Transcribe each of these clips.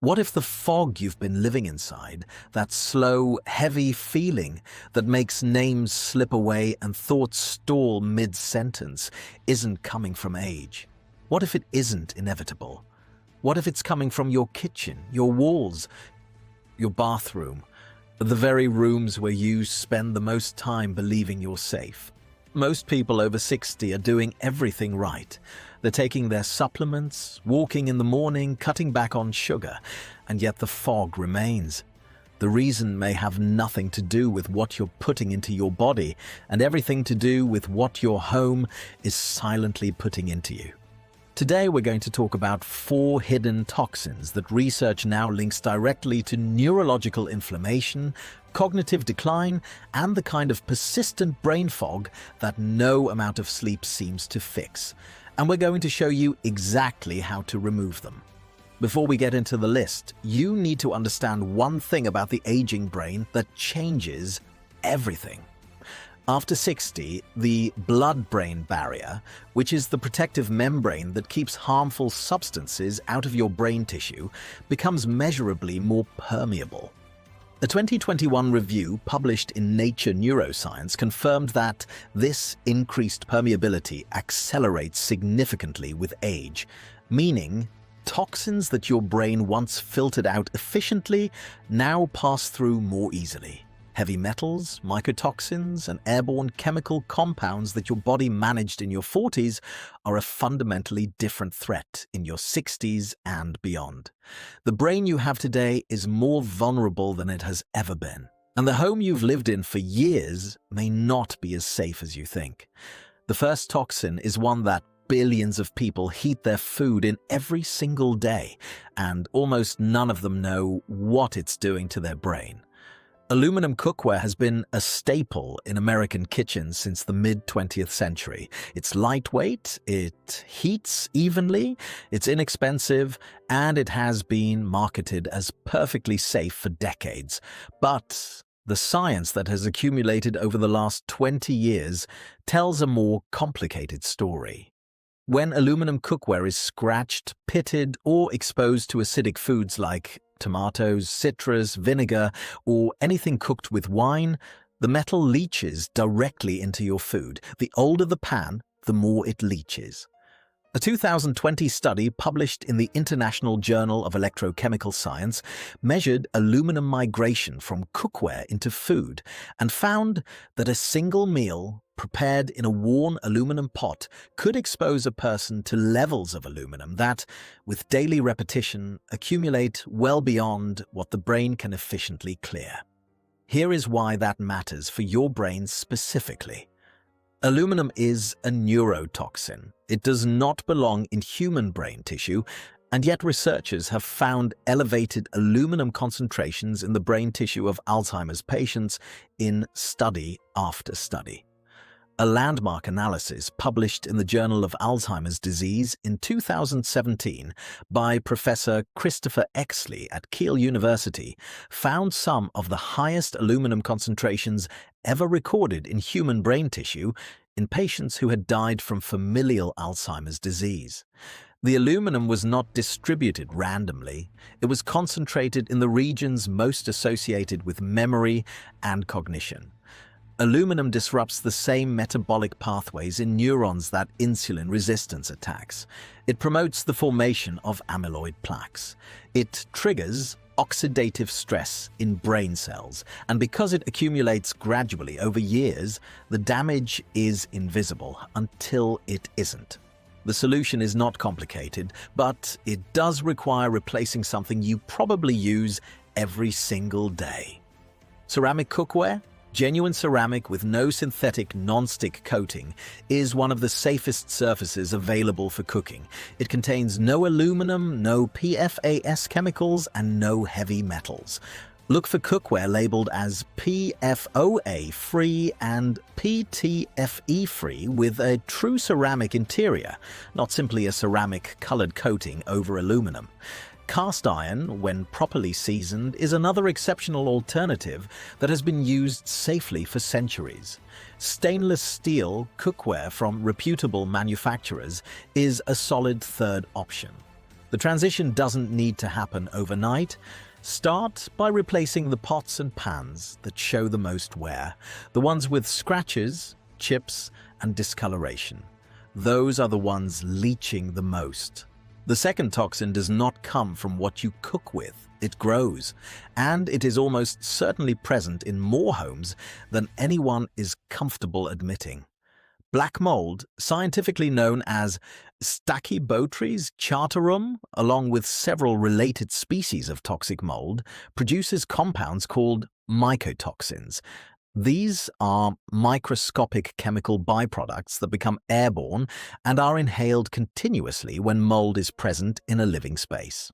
What if the fog you've been living inside, that slow, heavy feeling that makes names slip away and thoughts stall mid-sentence, isn't coming from age? What if it isn't inevitable? What if it's coming from your kitchen, your walls, your bathroom, the very rooms where you spend the most time believing you're safe? Most people over 60 are doing everything right. They're taking their supplements, walking in the morning, cutting back on sugar, and yet the fog remains. The reason may have nothing to do with what you're putting into your body and everything to do with what your home is silently putting into you. Today we're going to talk about 4 hidden toxins that research now links directly to neurological inflammation, cognitive decline, and the kind of persistent brain fog that no amount of sleep seems to fix. And we're going to show you exactly how to remove them. Before we get into the list, you need to understand one thing about the aging brain that changes everything. After 60, the blood-brain barrier, which is the protective membrane that keeps harmful substances out of your brain tissue, becomes measurably more permeable. A 2021 review published in Nature Neuroscience confirmed that this increased permeability accelerates significantly with age, meaning toxins that your brain once filtered out efficiently now pass through more easily. Heavy metals, mycotoxins, and airborne chemical compounds that your body managed in your 40s are a fundamentally different threat in your 60s and beyond. The brain you have today is more vulnerable than it has ever been, and the home you've lived in for years may not be as safe as you think. The first toxin is one that billions of people heat their food in every single day, and almost none of them know what it's doing to their brain. Aluminum cookware has been a staple in American kitchens since the mid-20th century. It's lightweight, it heats evenly, it's inexpensive, and it has been marketed as perfectly safe for decades. But the science that has accumulated over the last 20 years tells a more complicated story. When aluminum cookware is scratched, pitted, or exposed to acidic foods like tomatoes, citrus, vinegar, or anything cooked with wine, the metal leaches directly into your food. The older the pan, the more it leaches. A 2020 study published in the International Journal of Electrochemical Science measured aluminum migration from cookware into food and found that a single meal prepared in a worn aluminum pot could expose a person to levels of aluminum that, with daily repetition, accumulate well beyond what the brain can efficiently clear. Here is why that matters for your brain specifically. Aluminum is a neurotoxin. It does not belong in human brain tissue, and yet researchers have found elevated aluminum concentrations in the brain tissue of Alzheimer's patients in study after study. A landmark analysis published in the Journal of Alzheimer's Disease in 2017 by Professor Christopher Exley at Keele University found some of the highest aluminum concentrations ever recorded in human brain tissue in patients who had died from familial Alzheimer's disease. The aluminum was not distributed randomly. It was concentrated in the regions most associated with memory and cognition. Aluminum disrupts the same metabolic pathways in neurons that insulin resistance attacks. It promotes the formation of amyloid plaques. It triggers oxidative stress in brain cells, and because it accumulates gradually over years, the damage is invisible until it isn't. The solution is not complicated, but it does require replacing something you probably use every single day. Ceramic cookware? Genuine ceramic with no synthetic non-stick coating is one of the safest surfaces available for cooking. It contains no aluminum, no PFAS chemicals, and no heavy metals. Look for cookware labeled as PFOA-free and PTFE-free with a true ceramic interior, not simply a ceramic colored coating over aluminum. Cast iron, when properly seasoned, is another exceptional alternative that has been used safely for centuries. Stainless steel cookware from reputable manufacturers is a solid third option. The transition doesn't need to happen overnight. Start by replacing the pots and pans that show the most wear, the ones with scratches, chips, and discoloration. Those are the ones leaching the most. The second toxin does not come from what you cook with. It grows, and it is almost certainly present in more homes than anyone is comfortable admitting. Black mold, scientifically known as Stachybotrys chartarum, along with several related species of toxic mold, produces compounds called mycotoxins. These are microscopic chemical byproducts that become airborne and are inhaled continuously when mold is present in a living space.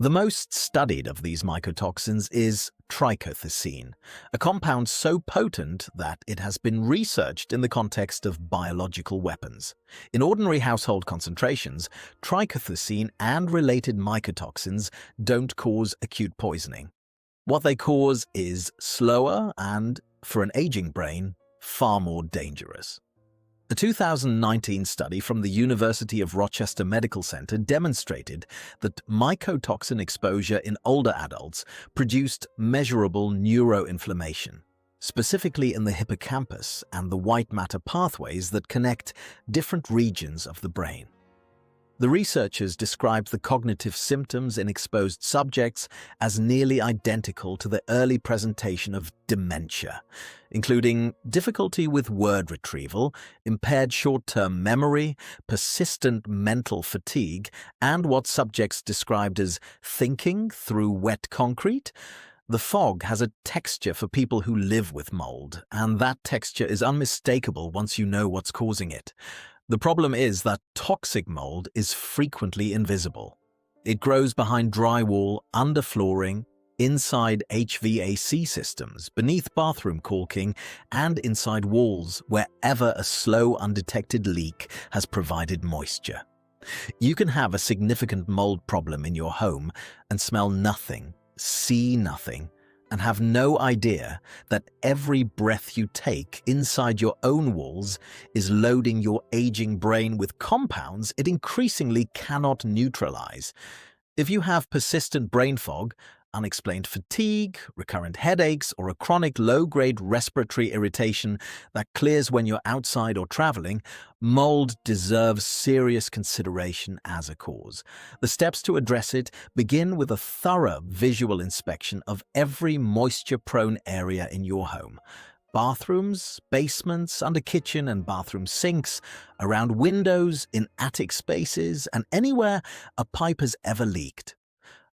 The most studied of these mycotoxins is trichothecene, a compound so potent that it has been researched in the context of biological weapons. In ordinary household concentrations, trichothecene and related mycotoxins don't cause acute poisoning. What they cause is slower and, for an aging brain, far more dangerous. A 2019 study from the University of Rochester Medical Center demonstrated that mycotoxin exposure in older adults produced measurable neuroinflammation, specifically in the hippocampus and the white matter pathways that connect different regions of the brain. The researchers described the cognitive symptoms in exposed subjects as nearly identical to the early presentation of dementia, including difficulty with word retrieval, impaired short-term memory, persistent mental fatigue, and what subjects described as thinking through wet concrete. The fog has a texture for people who live with mold, and that texture is unmistakable once you know what's causing it. The problem is that toxic mold is frequently invisible. It grows behind drywall, under flooring, inside HVAC systems, beneath bathroom caulking, and inside walls wherever a slow, undetected leak has provided moisture. You can have a significant mold problem in your home and smell nothing, see nothing, and have no idea that every breath you take inside your own walls is loading your aging brain with compounds it increasingly cannot neutralize. If you have persistent brain fog, unexplained fatigue, recurrent headaches, or a chronic low-grade respiratory irritation that clears when you're outside or traveling, mold deserves serious consideration as a cause. The steps to address it begin with a thorough visual inspection of every moisture-prone area in your home. Bathrooms, basements, under kitchen and bathroom sinks, around windows, in attic spaces, and anywhere a pipe has ever leaked.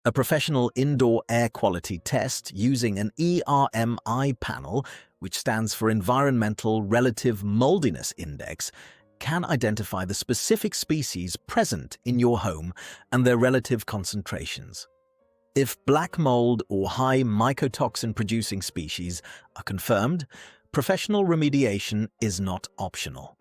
A professional indoor air quality test using an ERMI panel, which stands for Environmental Relative Moldiness Index, can identify the specific species present in your home and their relative concentrations. If black mold or high mycotoxin-producing species are confirmed, professional remediation is not optional.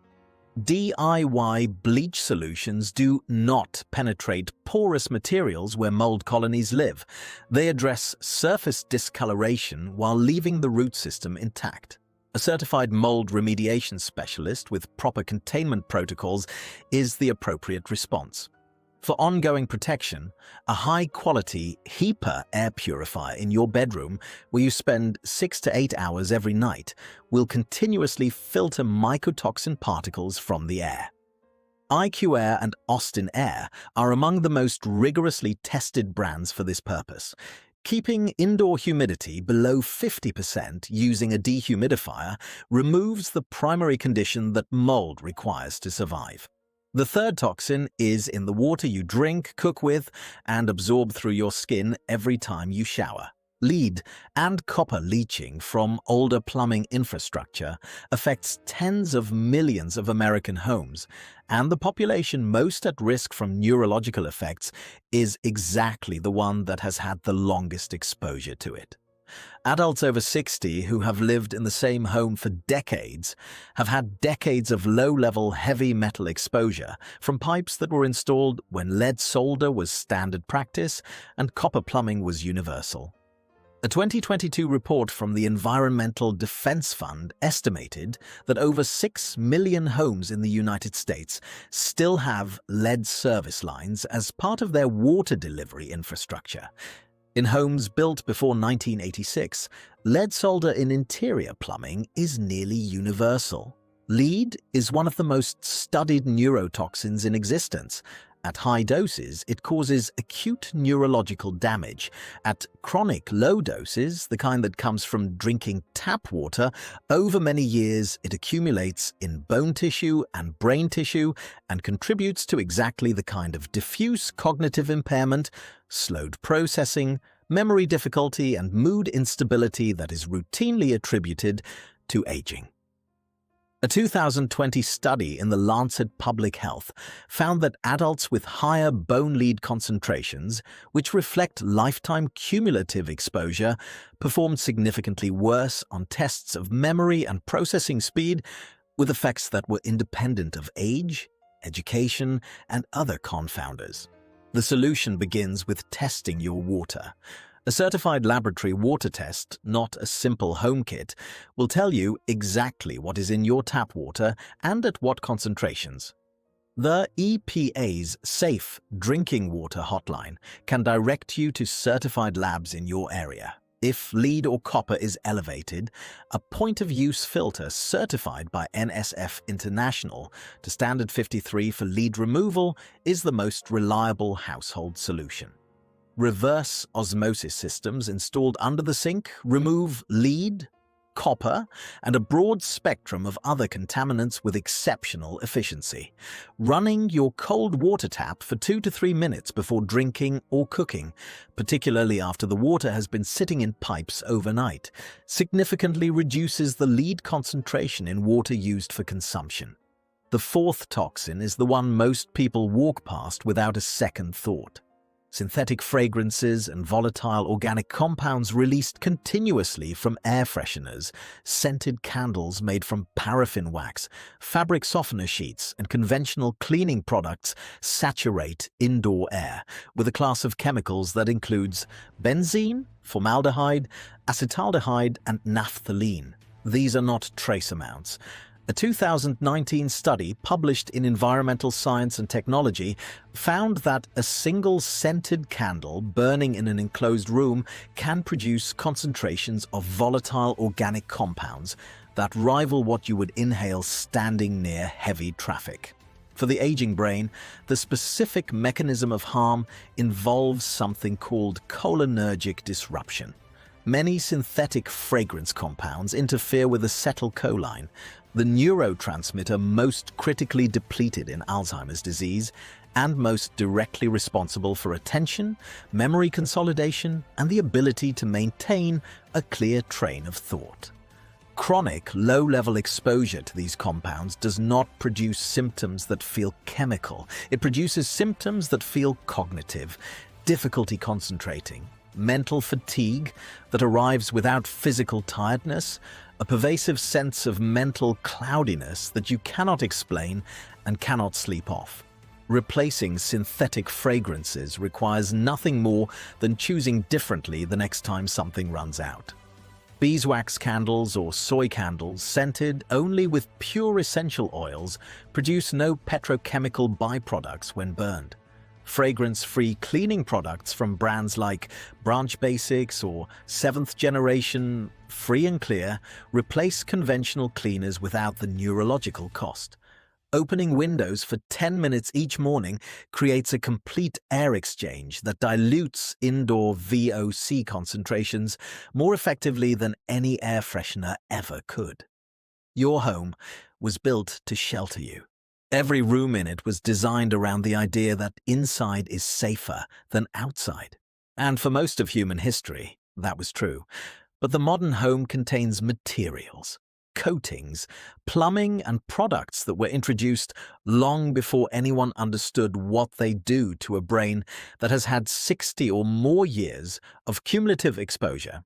DIY bleach solutions do not penetrate porous materials where mold colonies live. They address surface discoloration while leaving the root system intact. A certified mold remediation specialist with proper containment protocols is the appropriate response. For ongoing protection, a high-quality HEPA air purifier in your bedroom, where you spend 6 to 8 hours every night, will continuously filter mycotoxin particles from the air. IQAir and Austin Air are among the most rigorously tested brands for this purpose. Keeping indoor humidity below 50% using a dehumidifier removes the primary condition that mold requires to survive. The third toxin is in the water you drink, cook with, and absorb through your skin every time you shower. Lead and copper leaching from older plumbing infrastructure affects tens of millions of American homes, and the population most at risk from neurological effects is exactly the one that has had the longest exposure to it. Adults over 60 who have lived in the same home for decades have had decades of low-level heavy metal exposure from pipes that were installed when lead solder was standard practice and copper plumbing was universal. A 2022 report from the Environmental Defense Fund estimated that over 6 million homes in the United States still have lead service lines as part of their water delivery infrastructure. In homes built before 1986, lead solder in interior plumbing is nearly universal. Lead is one of the most studied neurotoxins in existence. At high doses, it causes acute neurological damage. At chronic low doses, the kind that comes from drinking tap water, over many years it accumulates in bone tissue and brain tissue and contributes to exactly the kind of diffuse cognitive impairment, slowed processing, memory difficulty, and mood instability that is routinely attributed to aging. A 2020 study in the Lancet Public Health found that adults with higher bone lead concentrations, which reflect lifetime cumulative exposure, performed significantly worse on tests of memory and processing speed, with effects that were independent of age, education, and other confounders. The solution begins with testing your water. A certified laboratory water test, not a simple home kit, will tell you exactly what is in your tap water and at what concentrations. The EPA's Safe Drinking Water Hotline can direct you to certified labs in your area. If lead or copper is elevated, a point-of-use filter certified by NSF International to Standard 53 for lead removal is the most reliable household solution. Reverse osmosis systems installed under the sink remove lead, copper, and a broad spectrum of other contaminants with exceptional efficiency. Running your cold water tap for 2 to 3 minutes before drinking or cooking, particularly after the water has been sitting in pipes overnight, significantly reduces the lead concentration in water used for consumption. The fourth toxin is the one most people walk past without a second thought. Synthetic fragrances and volatile organic compounds released continuously from air fresheners, scented candles made from paraffin wax, fabric softener sheets, and conventional cleaning products saturate indoor air with a class of chemicals that includes benzene, formaldehyde, acetaldehyde, and naphthalene. These are not trace amounts. A 2019 study published in Environmental Science and Technology found that a single scented candle burning in an enclosed room can produce concentrations of volatile organic compounds that rival what you would inhale standing near heavy traffic. For the aging brain, the specific mechanism of harm involves something called cholinergic disruption. Many synthetic fragrance compounds interfere with acetylcholine, the neurotransmitter most critically depleted in Alzheimer's disease and most directly responsible for attention, memory consolidation, and the ability to maintain a clear train of thought. Chronic, low-level exposure to these compounds does not produce symptoms that feel chemical. It produces symptoms that feel cognitive, difficulty concentrating, mental fatigue that arrives without physical tiredness, a pervasive sense of mental cloudiness that you cannot explain and cannot sleep off. Replacing synthetic fragrances requires nothing more than choosing differently the next time something runs out. Beeswax candles or soy candles scented only with pure essential oils produce no petrochemical byproducts when burned. Fragrance-free cleaning products from brands like Branch Basics or 7th Generation Free and Clear replace conventional cleaners without the neurological cost. Opening windows for 10 minutes each morning creates a complete air exchange that dilutes indoor VOC concentrations more effectively than any air freshener ever could. Your home was built to shelter you. Every room in it was designed around the idea that inside is safer than outside. And for most of human history, that was true. But the modern home contains materials, coatings, plumbing, and products that were introduced long before anyone understood what they do to a brain that has had 60 or more years of cumulative exposure.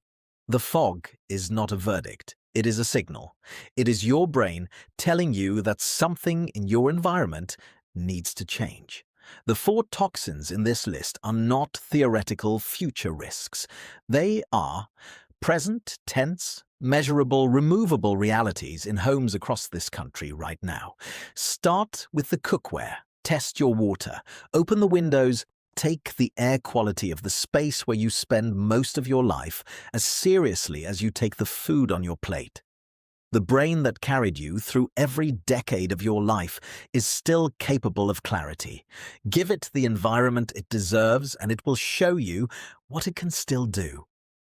The fog is not a verdict. It is a signal. It is your brain telling you that something in your environment needs to change. The four toxins in this list are not theoretical future risks. They are present, tense, measurable, removable realities in homes across this country right now. Start with the cookware. Test your water. Open the windows. Take the air quality of the space where you spend most of your life as seriously as you take the food on your plate. The brain that carried you through every decade of your life is still capable of clarity. Give it the environment it deserves, and it will show you what it can still do.